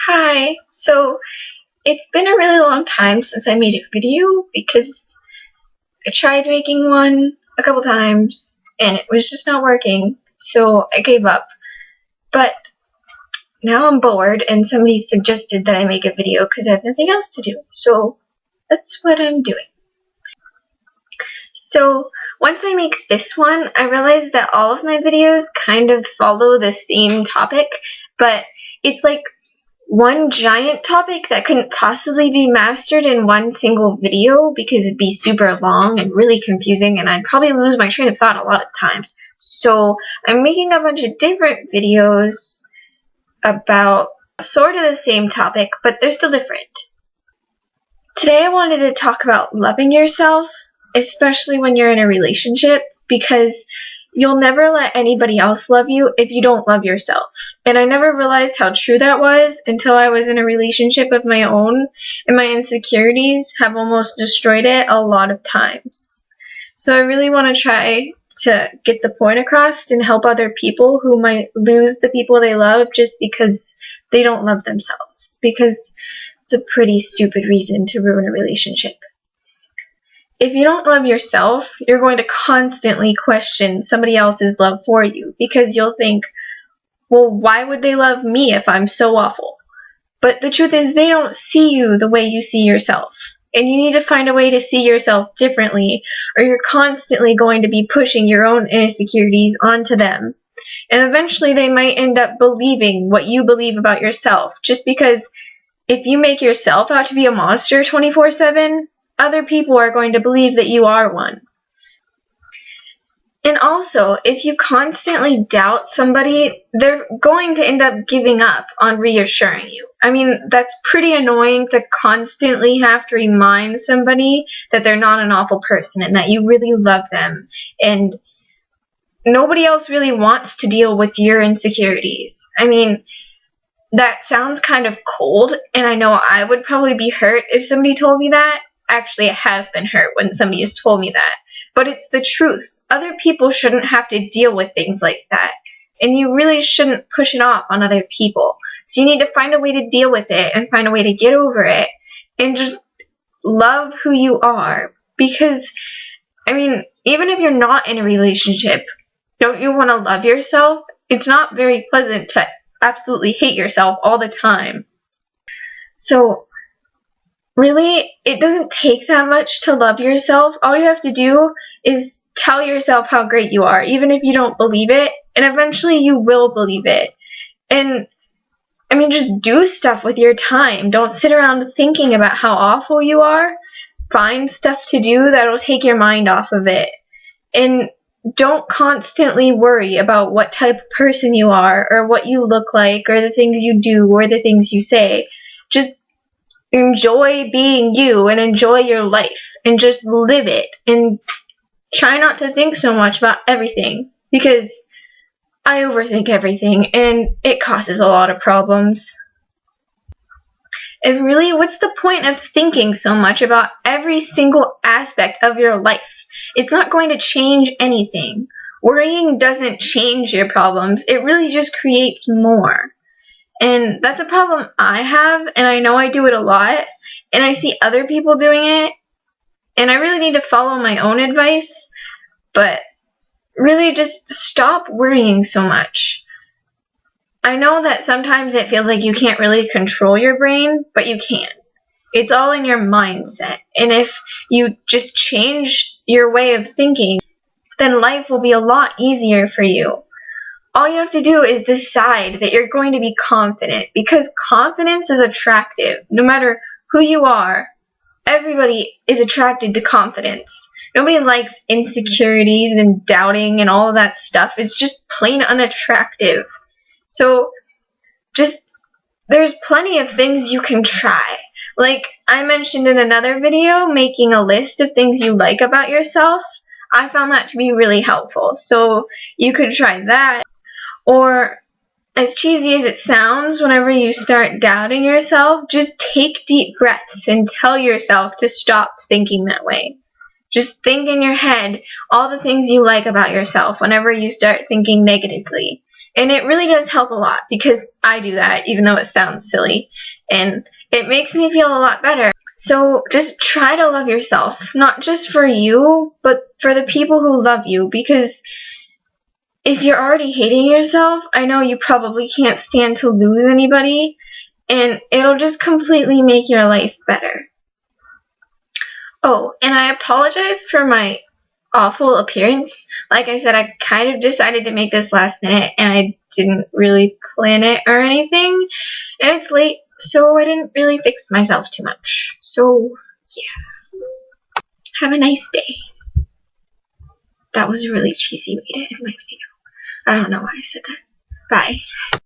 Hi. So it's been a really long time since I made a video because I tried making one a couple times and it was just not working. So I gave up. But now I'm bored and somebody suggested that I make a video because I have nothing else to do. So that's what I'm doing. So once I make this one, I realized that all of my videos kind of follow the same topic, but it's like one giant topic that couldn't possibly be mastered in one single video because it'd be super long and really confusing and I'd probably lose my train of thought a lot of times. So I'm making a bunch of different videos about sort of the same topic, but they're still different. Today I wanted to talk about loving yourself, especially when you're in a relationship, because you'll never let anybody else love you if you don't love yourself. And I never realized how true that was until I was in a relationship of my own, and my insecurities have almost destroyed it a lot of times. So I really want to try to get the point across and help other people who might lose the people they love just because they don't love themselves, because it's a pretty stupid reason to ruin a relationship. If you don't love yourself, you're going to constantly question somebody else's love for you because you'll think, well, why would they love me if I'm so awful? But the truth is they don't see you the way you see yourself. And you need to find a way to see yourself differently, or you're constantly going to be pushing your own insecurities onto them. And eventually they might end up believing what you believe about yourself, just because if you make yourself out to be a monster 24/7, other people are going to believe that you are one. And also, if you constantly doubt somebody, they're going to end up giving up on reassuring you. I mean, that's pretty annoying to constantly have to remind somebody that they're not an awful person and that you really love them. And nobody else really wants to deal with your insecurities. I mean, that sounds kind of cold, and I know I would probably be hurt if somebody told me that. Actually, I have been hurt when somebody has told me that. But it's the truth. Other people shouldn't have to deal with things like that. And you really shouldn't push it off on other people. So you need to find a way to deal with it and find a way to get over it and just love who you are. Because, I mean, even if you're not in a relationship, don't you want to love yourself? It's not very pleasant to absolutely hate yourself all the time. So really, it doesn't take that much to love yourself. All you have to do is tell yourself how great you are, even if you don't believe it, and eventually you will believe it. And, I mean, just do stuff with your time. Don't sit around thinking about how awful you are. Find stuff to do that'll take your mind off of it. And don't constantly worry about what type of person you are, or what you look like, or the things you do, or the things you say. Just enjoy being you and enjoy your life and just live it and try not to think so much about everything, because I overthink everything and it causes a lot of problems. And really, what's the point of thinking so much about every single aspect of your life? It's not going to change anything. Worrying doesn't change your problems. It really just creates more. And that's a problem I have, and I know I do it a lot, and I see other people doing it, and I really need to follow my own advice, but really just stop worrying so much. I know that sometimes it feels like you can't really control your brain, but you can. It's all in your mindset, and if you just change your way of thinking, then life will be a lot easier for you. All you have to do is decide that you're going to be confident, because confidence is attractive. No matter who you are, everybody is attracted to confidence. Nobody likes insecurities and doubting and all of that stuff. It's just plain unattractive. So there's plenty of things you can try. Like I mentioned in another video, making a list of things you like about yourself. I found that to be really helpful. So you could try that. Or, as cheesy as it sounds, whenever you start doubting yourself, just take deep breaths and tell yourself to stop thinking that way. Just think in your head all the things you like about yourself whenever you start thinking negatively. And it really does help a lot because I do that, even though it sounds silly. And it makes me feel a lot better. So just try to love yourself, not just for you, but for the people who love you. Because if you're already hating yourself, I know you probably can't stand to lose anybody. And it'll just completely make your life better. Oh, and I apologize for my awful appearance. Like I said, I kind of decided to make this last minute, and I didn't really plan it or anything. And it's late, so I didn't really fix myself too much. So, yeah. Have a nice day. That was a really cheesy way to end my video. I don't know why I said that. Bye.